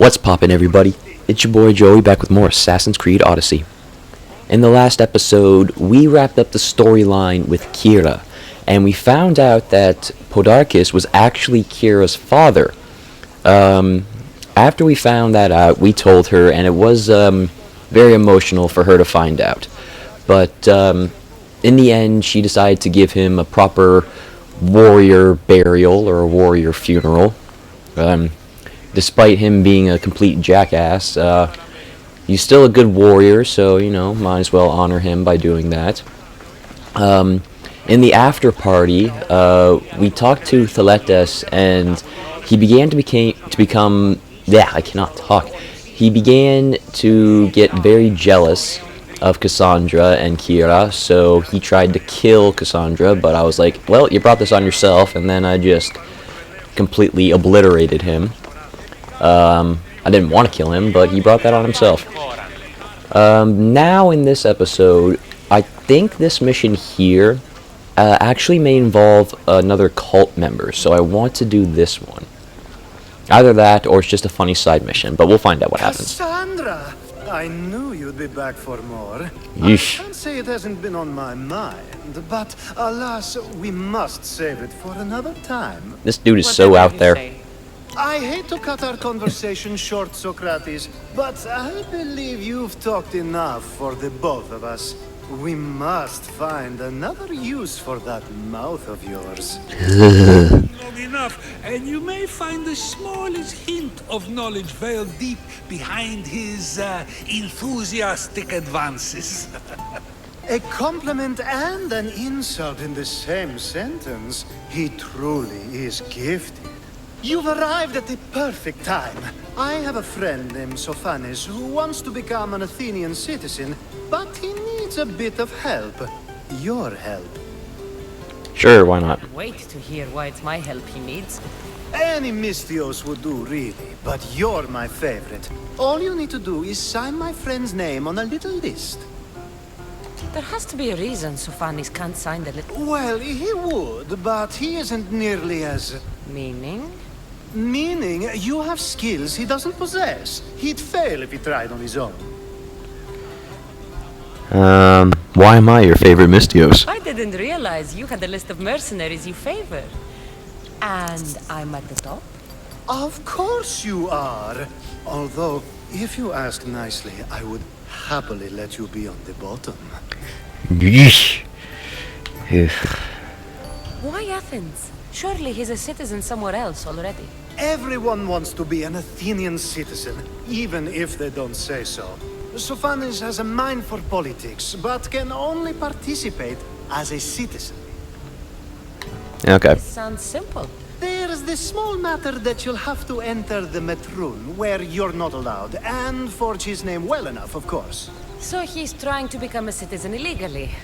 What's poppin', everybody? It's your boy Joey back with more Assassin's Creed Odyssey. In the last episode, we wrapped up the storyline with Kira, and we found out that Podarkes was actually Kira's father. After we found that out, we told her, and it was very emotional for her to find out. But in the end, she decided to give him a proper warrior burial, or a warrior funeral. Despite him being a complete jackass, he's still a good warrior, so, you know, might as well honor him by doing that. In the after party, we talked to Sokrates, and he began to become... Yeah, I cannot talk. He began to get very jealous of Kassandra and Kira, so he tried to kill Kassandra, but I was like, well, you brought this on yourself, and then I just completely obliterated him. I didn't want to kill him, but he brought that on himself. Now in this episode, I think this mission here actually may involve another cult member, so I want to do this one. Either that, or it's just a funny side mission, but we'll find out what happens. Kassandra! I knew you'd be back for more. Yeesh. I can't say it hasn't been on my mind, but alas, we must save it for another time. This dude is so out there. I hate to cut our conversation short, Sokrates, but I believe you've talked enough for the both of us. We must find another use for that mouth of yours. Long enough, and you may find the smallest hint of knowledge veiled deep behind his enthusiastic advances. A compliment and an insult in the same sentence. He truly is gifted. You've arrived at the perfect time. I have a friend named Sokrates who wants to become an Athenian citizen, but he needs a bit of help. Your help. Sure, why not? Wait to hear why it's my help he needs. Any Mystios would do, really, but you're my favorite. All you need to do is sign my friend's name on a little list. There has to be a reason Sokrates can't sign the little... Well, he would, but he isn't nearly as... Meaning? Meaning, you have skills he doesn't possess. He'd fail if he tried on his own. Why am I your favorite Mystios? I didn't realize you had a list of mercenaries you favor. And I'm at the top? Of course you are. Although, if you ask nicely, I would happily let you be on the bottom. Yeesh. Why Athens? Surely he's a citizen somewhere else already. Everyone wants to be an Athenian citizen, even if they don't say so. Sokrates has a mind for politics, but can only participate as a citizen. Okay. This sounds simple. There's this small matter that you'll have to enter the Metroon, where you're not allowed, and forge his name well enough, of course. So he's trying to become a citizen illegally.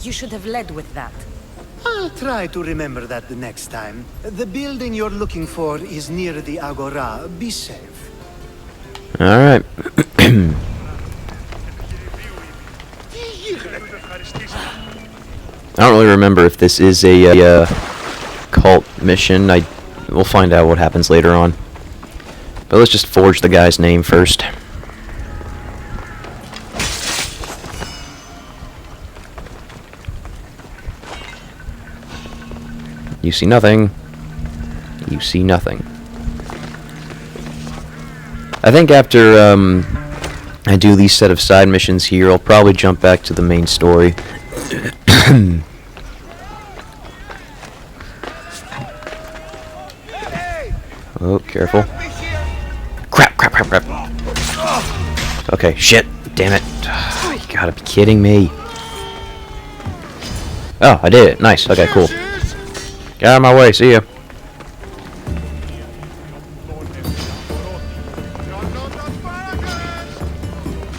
You should have led with that. I'll try to remember that the next time. The building you're looking for is near the Agora. Be safe. Alright. I don't really remember if this is a cult mission. We'll find out what happens later on. But let's just forge the guy's name first. You see nothing. You see nothing. I think after I do these set of side missions here, I'll probably jump back to the main story. Oh, careful. Crap, crap, crap, crap. Okay, shit. Damn it. You gotta be kidding me. Oh, I did it. Nice. Okay, cool. Get out of my way. See ya.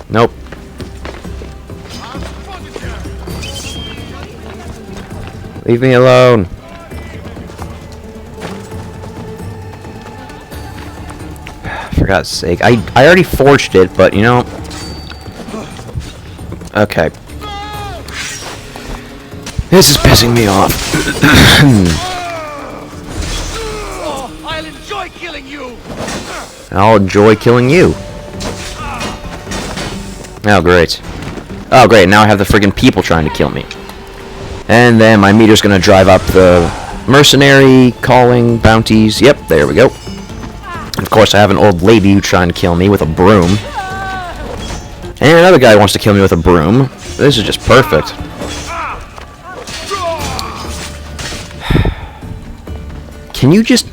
Nope. Leave me alone. For God's sake. I already forged it, but you know. Okay. This is pissing me off. I I'll enjoy killing you! I'll enjoy killing you. Oh, great. Oh, great, now I have the friggin' people trying to kill me. And then my meter's gonna drive up the mercenary, calling, bounties. Yep, there we go. Of course, I have an old lady who's trying to kill me with a broom. And another guy wants to kill me with a broom. This is just perfect. Can you just...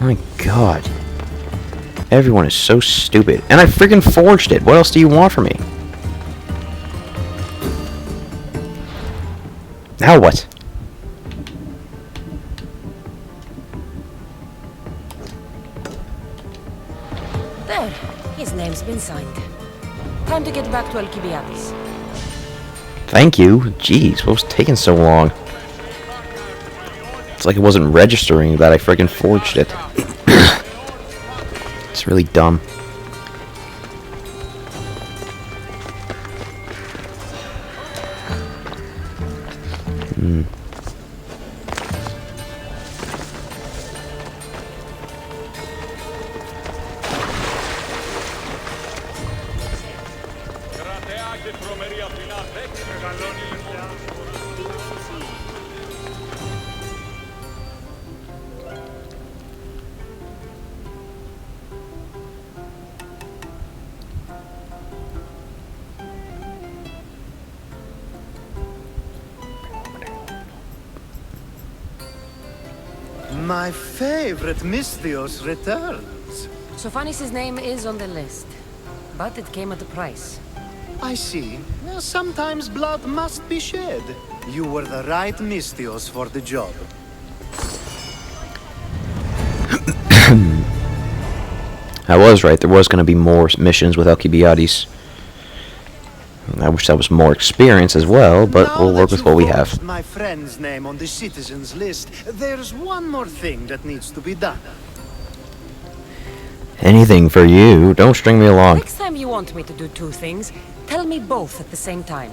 My god. Everyone is so stupid. And I friggin' forged it. What else do you want from me? Now what? There. His name's been signed. Time to get back to Alkibiades. Thank you. Jeez, what was taking so long? It's like it wasn't registering that I friggin' forged it. It's really dumb. My favorite Misthios returns. Sophanis' name is on the list, but it came at a price. I see. Well, sometimes blood must be shed. You were the right Misthios for the job. I was right, there was going to be more missions with Alkibiades. I wish that was more experience as well, but Now we'll work that with what we you've have. forced my friend's name on the citizens list, there's one more thing that needs to be done. Anything for you. Don't string me along. Next time you want me to do two things, tell me both at the same time.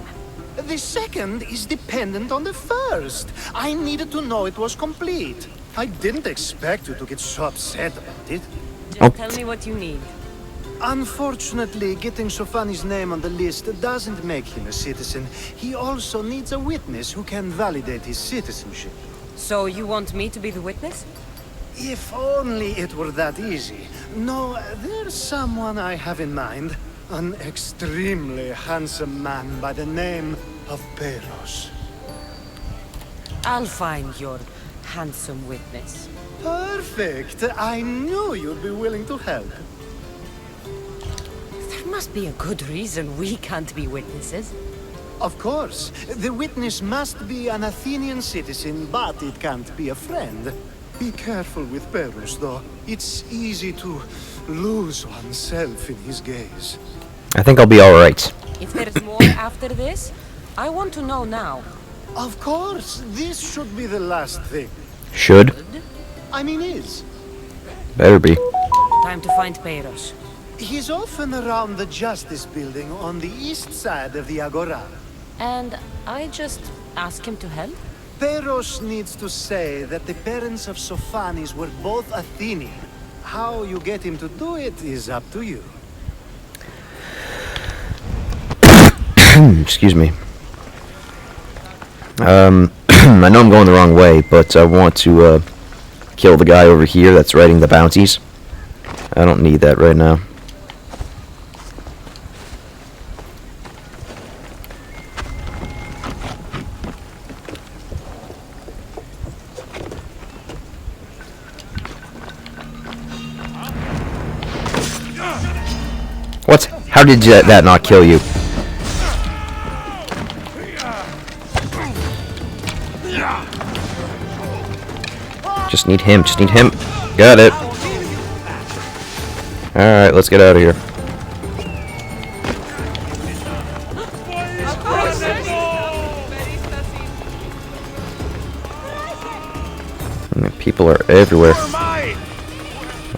The second is dependent on the first. I needed to know it was complete. I didn't expect you to get so upset about it. Just tell me what you need. Unfortunately, getting Sophanis' name on the list doesn't make him a citizen. He also needs a witness who can validate his citizenship. So you want me to be the witness? If only it were that easy. No, there's someone I have in mind. An extremely handsome man by the name of Peros. I'll find your handsome witness. Perfect! I knew you'd be willing to help. There must be a good reason we can't be witnesses. Of course. The witness must be an Athenian citizen, but it can't be a friend. Be careful with Peros, though. It's easy to lose oneself in his gaze. I think I'll be alright. If there's more after this, I want to know now. Of course, this should be the last thing. Should. I mean, is. Better be. Time to find Peros. He's often around the Justice Building on the east side of the Agora. And I just ask him to help? Peros needs to say that the parents of Sophanis were both Athenian. How you get him to do it is up to you. Excuse me. I know I'm going the wrong way, but I want to kill the guy over here that's writing the bounties. I don't need that right now. What? How did that not kill you? Just need him, just need him. Got it. Alright, let's get out of here. And people are everywhere.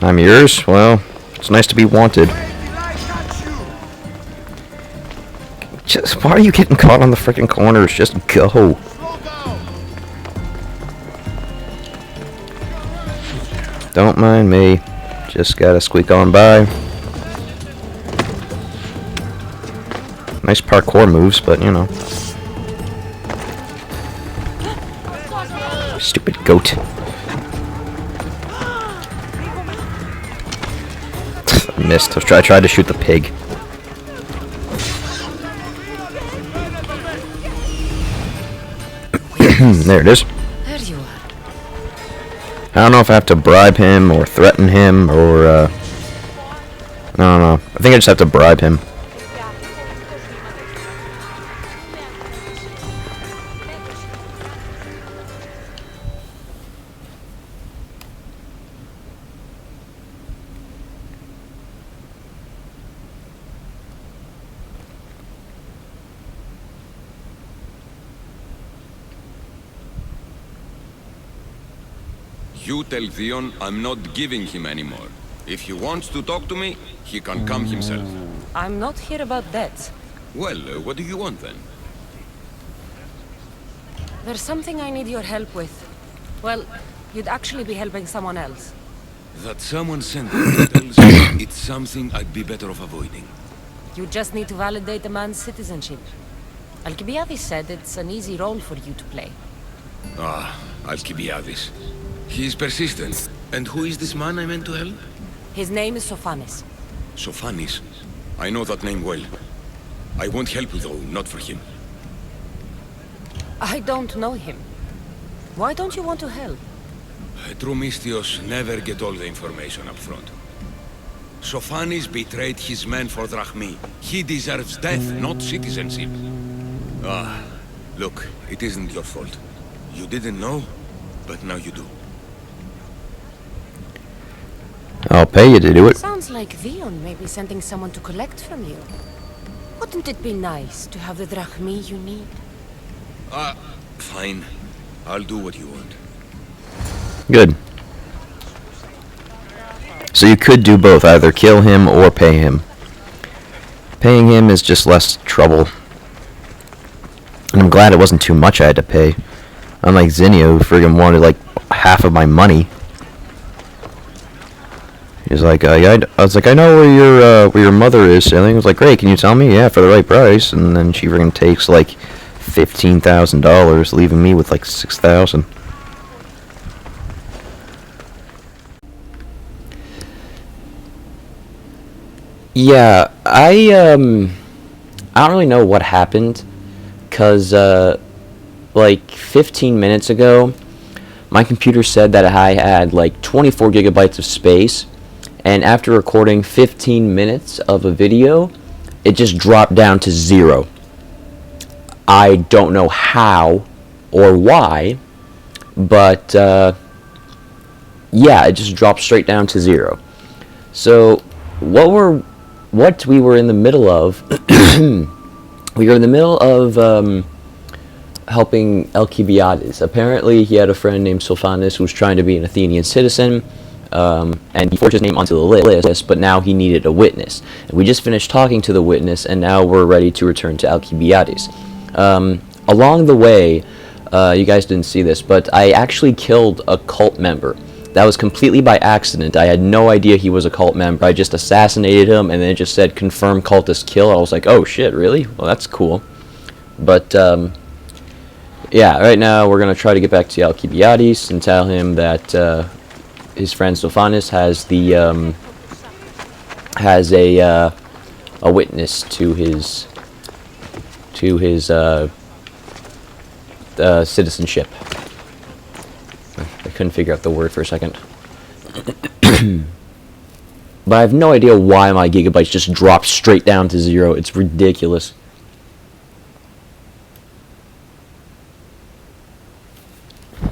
I'm yours? Well, it's nice to be wanted. Just, why are you getting caught on the freaking corners? Just go. Don't mind me. Just gotta squeak on by. Nice parkour moves, but you know. Stupid goat. I missed. I tried to shoot the pig. There it is. There you are. I don't know if I have to bribe him or threaten him or I don't know. I think I just have to bribe him. You tell Theon I'm not giving him anymore. If he wants to talk to me, he can come himself. I'm not here about that. Well, what do you want then? There's something I need your help with. Well, you'd actually be helping someone else. That someone sent me tells me it's something I'd be better off avoiding. You just need to validate a man's citizenship. Alkibiades said it's an easy role for you to play. Ah, Alkibiades. He's persistent. And who is this man I meant to help? His name is Sokrates. Sokrates. I know that name well. I want help though, not for him. I don't know him. Why don't you want to help? True Mystios never get all the information up front. Sokrates betrayed his men for drachmi. He deserves death, not citizenship. Ah, look, it isn't your fault. You didn't know, but now you do. I'll pay you to do it. Sounds like Theon may be sending someone to collect from you. Wouldn't it be nice to have the drachmi you need? Fine. I'll do what you want. Good. So you could do both, either kill him or pay him. Paying him is just less trouble. And I'm glad it wasn't too much I had to pay. Unlike Zinnia, who friggin' wanted like half of my money. He's like, yeah, I was like, I know where your mother is. And I was like, great, can you tell me? Yeah, for the right price. And then she friggin' takes like $15,000, leaving me with like $6,000. Yeah, I don't really know what happened, cause like 15 minutes ago, my computer said that I had like 24 gigabytes of space, and after recording 15 minutes of a video, it just dropped down to 0. I don't know how or why, but yeah, it just dropped straight down to 0. So what we were in the middle of, we were in the middle of helping Alkibiades. Apparently, he had a friend named Sokrates who was trying to be an Athenian citizen, and he forged his name onto the list, but now he needed a witness. And we just finished talking to the witness, and now we're ready to return to Alkibiades. Along the way, you guys didn't see this, but I actually killed a cult member. That was completely by accident. I had no idea he was a cult member. I just assassinated him, and then it just said, confirm cultist kill. I was like, oh shit, really? Well, that's cool. But, yeah, right now we're going to try to get back to Alkibiades and tell him that his friend Sokrates has a witness to his citizenship. I couldn't figure out the word for a second. But I have no idea why my gigabytes just dropped straight down to 0. It's ridiculous.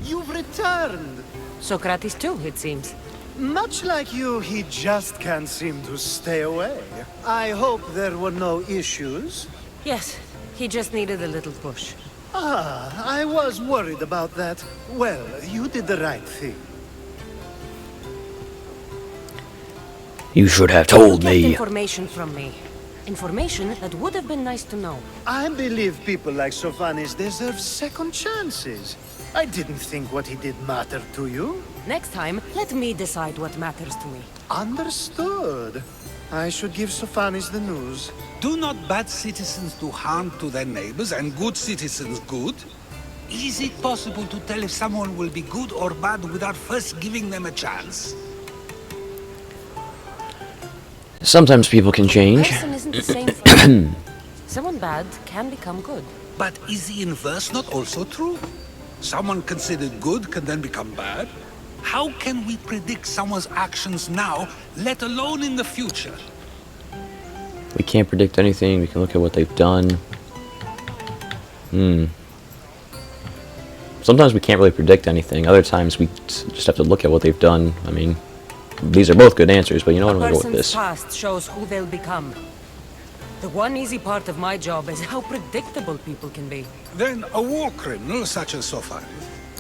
You've returned. Sokrates too, it seems. Much like you, he just can't seem to stay away. I hope there were no issues. Yes, he just needed a little push. Ah, I was worried about that. Well, you did the right thing. You should have told Get me. information from me. Information that would have been nice to know. I believe people like Sokrates deserve second chances. I didn't think what he did mattered to you. Next time, let me decide what matters to me. Understood. I should give Sophanis the news. Do not bad citizens do harm to their neighbors and good citizens good? Is it possible to tell if someone will be good or bad without first giving them a chance? Sometimes people can change. Person isn't the same for everyone. Someone bad can become good. But is the inverse not also true? Someone considered good can then become bad? How can we predict someone's actions now, let alone in the future? We can't predict anything. We can look at what they've done. Sometimes we can't really predict anything. Other times we just have to look at what they've done. I mean, these are both good answers, but you know what, I'm going to go with Person's this. past shows who they'll become. The one easy part of my job is how predictable people can be. Then a war criminal such as Sokrates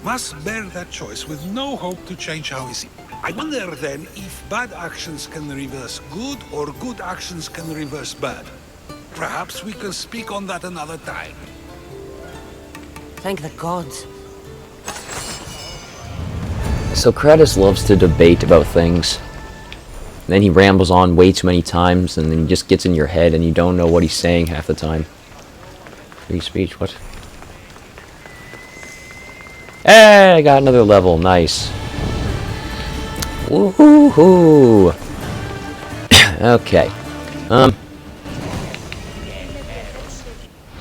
must bear that choice with no hope to change how he sees. I wonder then if bad actions can reverse good or good actions can reverse bad. Perhaps we can speak on that another time. Thank the gods. Sokrates loves to debate about things. Then he rambles on way too many times, and then he just gets in your head, and you don't know what he's saying half the time. Free speech, what? Hey, I got another level, nice. Woohoo! Okay.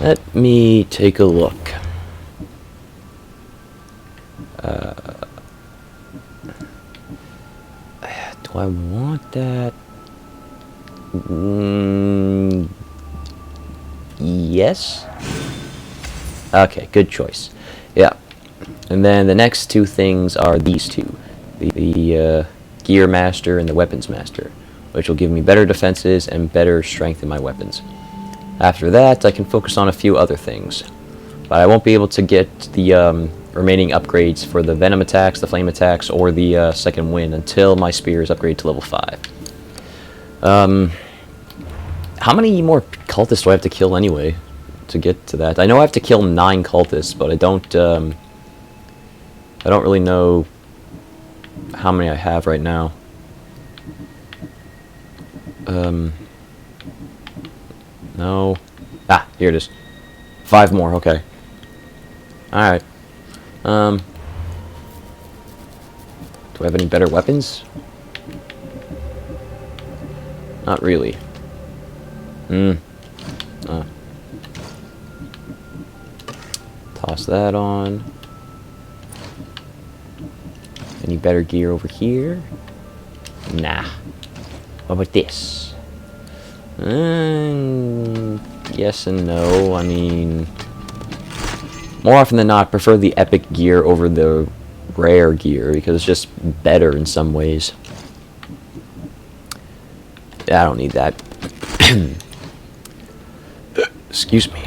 Let me take a look. Do I want that? Yes? Okay, good choice. Yeah. And then the next two things are these two. The Gear Master and the Weapons Master, which will give me better defenses and better strength in my weapons. After that, I can focus on a few other things. But I won't be able to get the remaining upgrades for the Venom attacks, the Flame attacks, or the Second Wind until my spear is upgraded to level 5. How many more cultists do I have to kill anyway to get to that? I know I have to kill 9 cultists, but I don't really know how many I have right now. No. Ah, here it is. 5 more, okay. Alright. Do I have any better weapons? Not really. Toss that on. Any better gear over here? Nah. What about this? Yes and no. I mean, more often than not, I prefer the epic gear over the rare gear because it's just better in some ways. Yeah, I don't need that. Excuse me.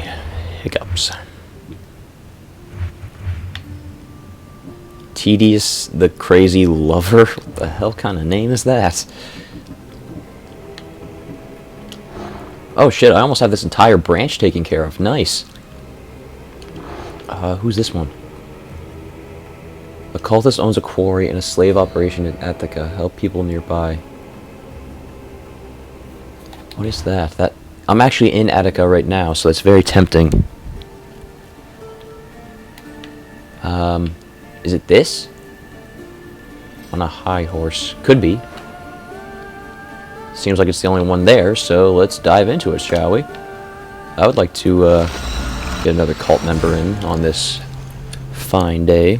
Hiccups. Tedious the Crazy Lover? What the hell kind of name is that? Oh shit, I almost have this entire branch taken care of. Nice. Who's this one? A cultist owns a quarry and a slave operation in Attica. Help people nearby. What is that? I'm actually in Attica right now, so it's very tempting. Is it this? On a high horse. Could be. Seems like it's the only one there, so let's dive into it, shall we? I would like to get another cult member in on this fine day.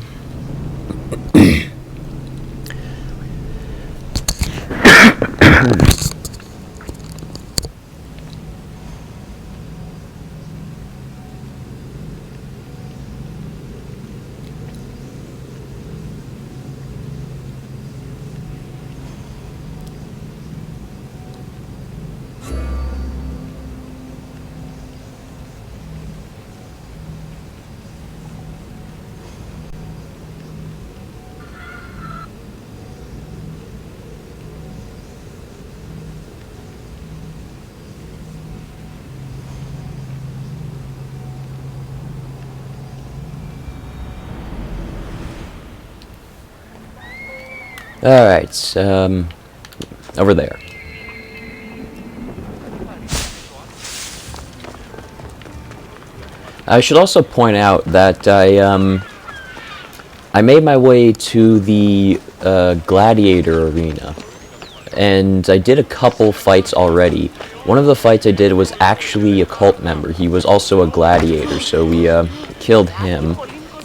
Alright, over there. I should also point out that I made my way to the gladiator arena, and I did a couple fights already. One of the fights I did was actually a cult member. He was also a gladiator, so we killed him.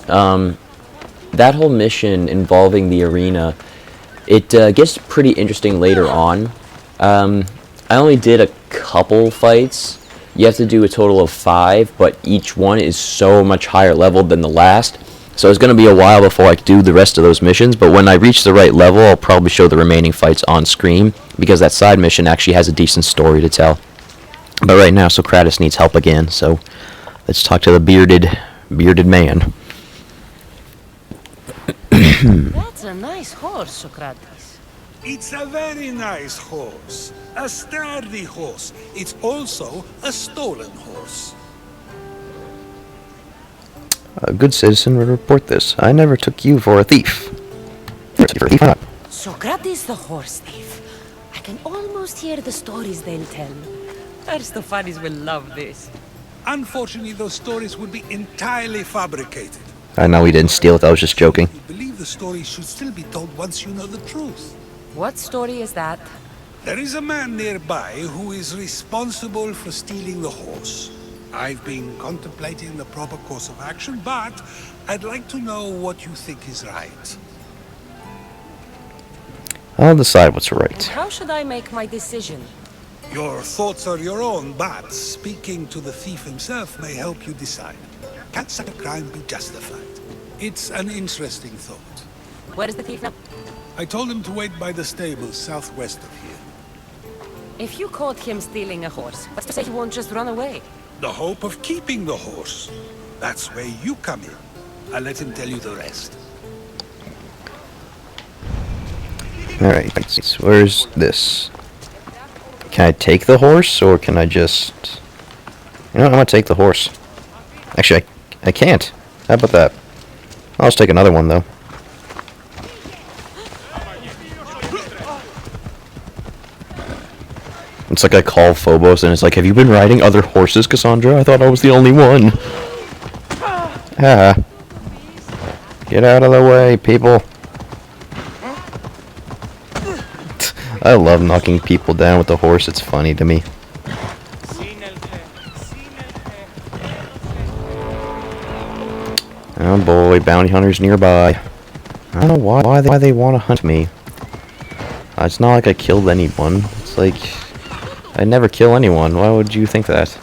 That whole mission involving the arena, it gets pretty interesting later on. I only did a couple fights. You have to do a total of 5, but each one is so much higher level than the last. So it's going to be a while before I do the rest of those missions, but when I reach the right level, I'll probably show the remaining fights on screen, because that side mission actually has a decent story to tell. But right now, Sokrates needs help again, so let's talk to the bearded man. That's a nice horse, Sokrates. It's a very nice horse. A sturdy horse. It's also a stolen horse. A good citizen would report this. I never took you for a thief. Sokrates the horse thief. I can almost hear the stories they'll tell. Aristophanes will love this. Unfortunately, those stories would be entirely fabricated. I know he didn't steal it, I was just joking. I believe the stories should still be told once you know the truth. What story is that? There is a man nearby who is responsible for stealing the horse. I've been contemplating the proper course of action, but I'd like to know what you think is right. I'll decide what's And right. how should I make my decision? Your thoughts are your own, but speaking to the thief himself may help you decide. Can such a crime be justified? It's an interesting thought. Where is the thief now? I told him to wait by the stables southwest of here. If you caught him stealing a horse, what's to say he won't just run away? The hope of keeping the horse. That's where you come in. I'll let him tell you the rest. Alright, where's this? Can I take the horse, or can I just... You know what, I'm gonna take the horse. Actually, I can't. How about that? I'll just take another one, though. It's like I call Phobos, and it's like, have you been riding other horses, Kassandra? I thought I was the only one. Ah. Get out of the way, people. I love knocking people down with the horse. It's funny to me. Oh boy, bounty hunters nearby. I don't know why they want to hunt me. It's not like I killed anyone. It's like I never kill anyone. Why would you think that?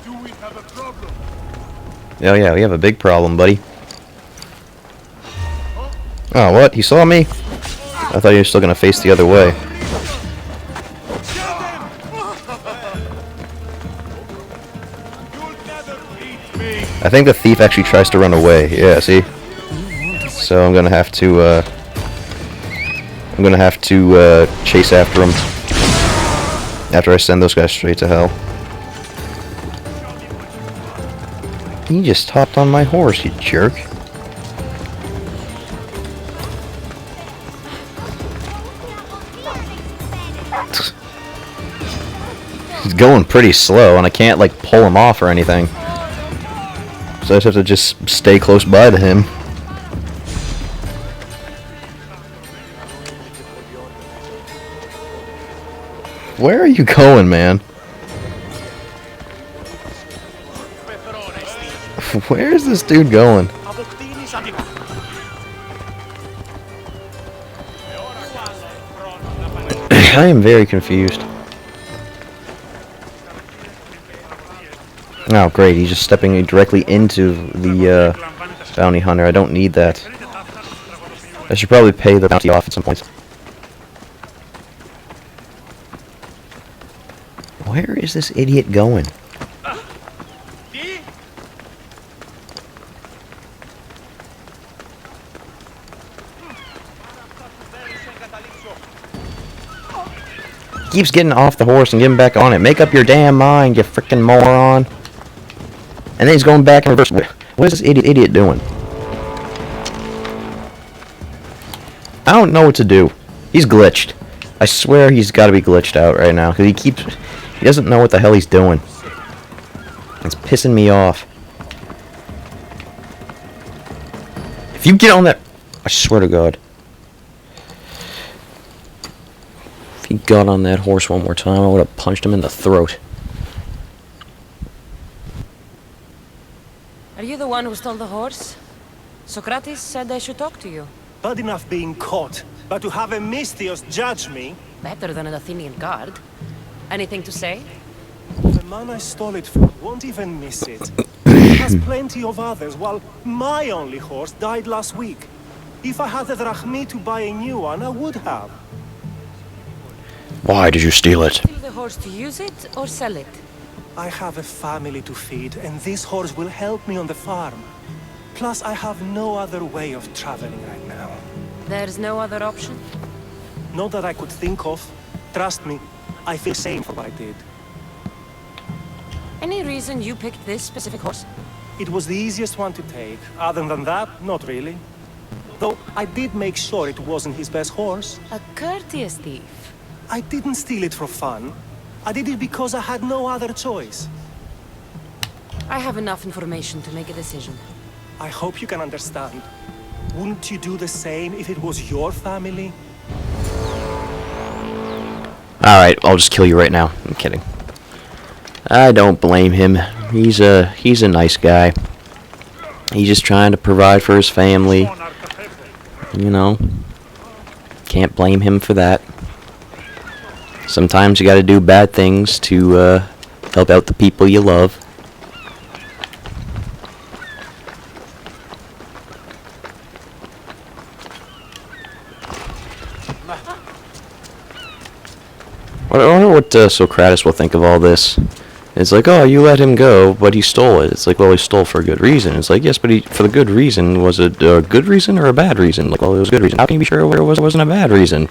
Do we have a problem? Oh yeah, we have a big problem, buddy. Oh, what? You saw me? I thought you were still gonna face the other way. I think the thief actually tries to run away. Yeah, see? So I'm gonna have to chase after him after I send those guys straight to hell. He just hopped on my horse, you jerk. He's going pretty slow, and I can't, like, pull him off or anything. So I just have to just stay close by to him. Where are you going, man? Where is this dude going? I am very confused. Oh, great. He's just stepping directly into the bounty hunter. I don't need that. I should probably pay the bounty off at some point. Where is this idiot going? Keeps getting off the horse and getting back on it. Make up your damn mind, you frickin' moron. And then he's going back in reverse. What is this idiot doing? I don't know what to do. He's glitched. I swear he's got to be glitched out right now, because he doesn't know what the hell he's doing. It's pissing me off. If you get on that, I swear to God. If he got on that horse one more time, I would have punched him in the throat. Are you the one who stole the horse? Sokrates said I should talk to you. Bad enough being caught, but to have a Misthios judge me? Better than an Athenian guard. Anything to say? The man I stole it from won't even miss it. He has plenty of others, while my only horse died last week. If I had the drachmi to buy a new one, I would have. Why did you steal it? Steal the horse to use it or sell it? I have a family to feed, and this horse will help me on the farm. Plus, I have no other way of traveling right now. There's no other option? Not that I could think of. Trust me, I feel shame for what I did. Any reason you picked this specific horse? It was the easiest one to take. Other than that, not really. Though, I did make sure it wasn't his best horse. A courteous thief. I didn't steal it for fun. I did it because I had no other choice. I have enough information to make a decision. I hope you can understand. Wouldn't you do the same if it was your family? Alright, I'll just kill you right now. I'm kidding. I don't blame him. He's a nice guy. He's just trying to provide for his family. You know. Can't blame him for that. Sometimes you gotta do bad things to help out the people you love. I wonder what Sokrates will think of all this. It's like, oh, you let him go, but he stole it. It's like, well, he stole for a good reason. It's like, yes, but for the good reason, was it a good reason or a bad reason? Like, well, it was a good reason. How can you be sure it wasn't a bad reason?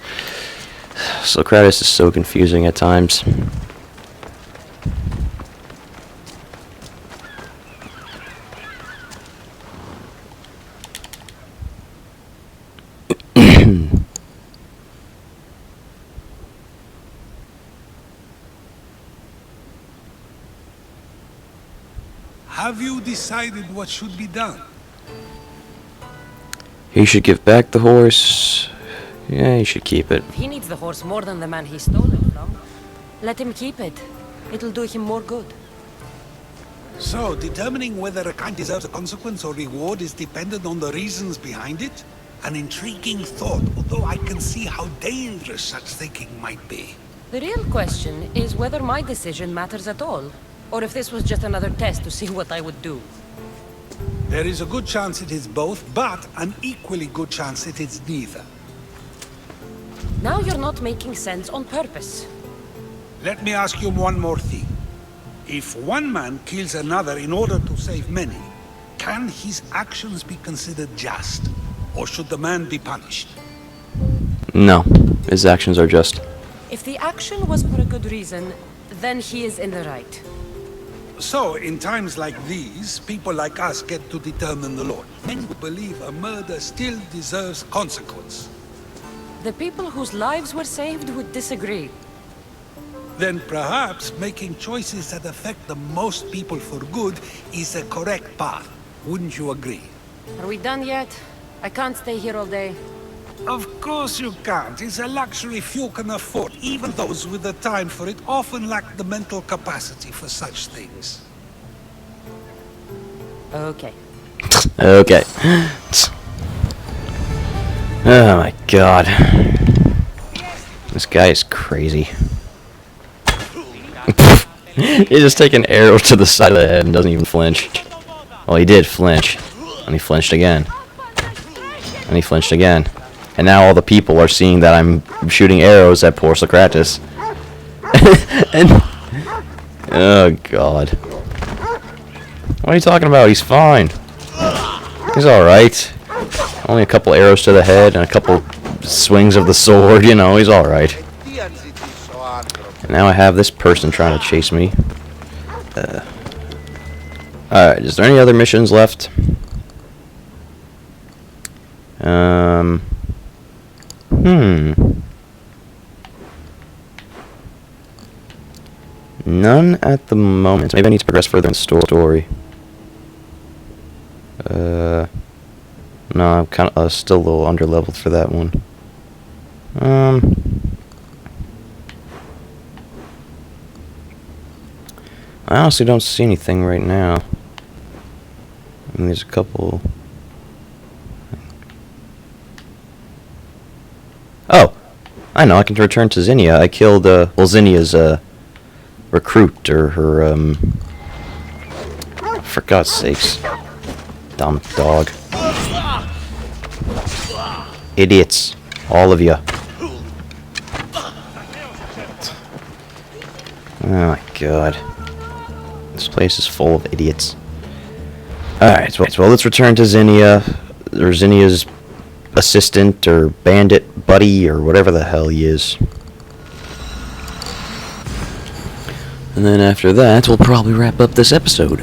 Sokrates is so confusing at times. Have you decided what should be done? He should give back the horse. Yeah, he should keep it. If he needs the horse more than the man he stole it from, let him keep it. It'll do him more good. So, determining whether a kind deserves a consequence or reward is dependent on the reasons behind it? An intriguing thought, although I can see how dangerous such thinking might be. The real question is whether my decision matters at all, or if this was just another test to see what I would do. There is a good chance it is both, but an equally good chance it is neither. Now you're not making sense on purpose. Let me ask you one more thing. If one man kills another in order to save many, can his actions be considered just? Or should the man be punished? No, his actions are just. If the action was for a good reason, then he is in the right. So, in times like these, people like us get to determine the law. Many who believe a murder still deserves consequence. The people whose lives were saved would disagree. Then perhaps making choices that affect the most people for good is a correct path. Wouldn't you agree? Are we done yet? I can't stay here all day. Of course you can't. It's a luxury few can afford. Even those with the time for it often lack the mental capacity for such things. Okay. Okay. Oh my god. This guy is crazy. He's just taking arrows to the side of the head and doesn't even flinch. Well, he did flinch. And he flinched again. And he flinched again. And now all the people are seeing that I'm shooting arrows at poor Sokrates. And oh god. What are you talking about? He's fine. He's alright. Only a couple arrows to the head and a couple swings of the sword, you know, he's alright. And now I have this person trying to chase me. Alright, is there any other missions left? None at the moment. Maybe I need to progress further in the story. No, I'm kind of still a little underleveled for that one. I honestly don't see anything right now. I mean, there's a couple. Oh, I know. I can return to Zinnia. I killed Zinnia's recruit, or her for God's sakes, dumb dog. Idiots. All of you. Oh my god. This place is full of idiots. Alright, well, let's return to Zinnia, or Zinnia's assistant, or bandit buddy, or whatever the hell he is. And then after that, we'll probably wrap up this episode.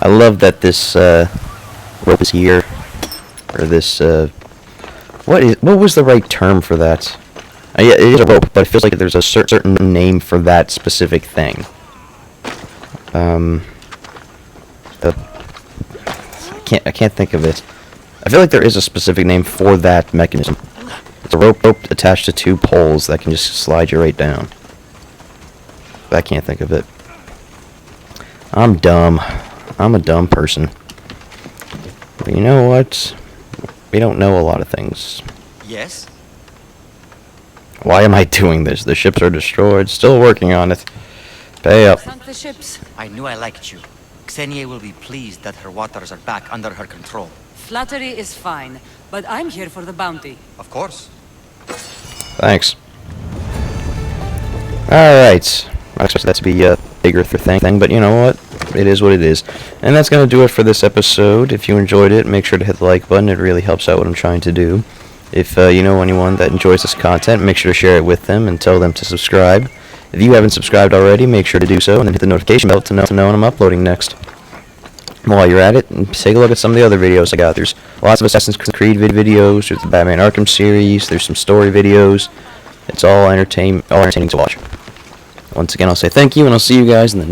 I love that this rope is here, or this what was the right term for that? Yeah, it is a rope, but it feels like there's a certain name for that specific thing. I can't think of it. I feel like there is a specific name for that mechanism. It's a rope attached to two poles that can just slide you right down. But I can't think of it. I'm dumb. I'm a dumb person. But you know what? We don't know a lot of things. Yes? Why am I doing this? The ships are destroyed. Still working on it. Pay up. Sunk the ships. I knew I liked you. Xenia will be pleased that her waters are back under her control. Flattery is fine, but I'm here for the bounty. Of course. Thanks. Alright. I expect that to be a bigger thing, but you know what? It is what it is. And that's going to do it for this episode. If you enjoyed it, make sure to hit the like button. It really helps out what I'm trying to do. If you know anyone that enjoys this content, make sure to share it with them and tell them to subscribe. If you haven't subscribed already, make sure to do so, and then hit the notification bell to know when I'm uploading next. While you're at it, take a look at some of the other videos I got. There's lots of Assassin's Creed videos, there's the Batman Arkham series, there's some story videos. It's all entertaining to watch. Once again, I'll say thank you, and I'll see you guys in the next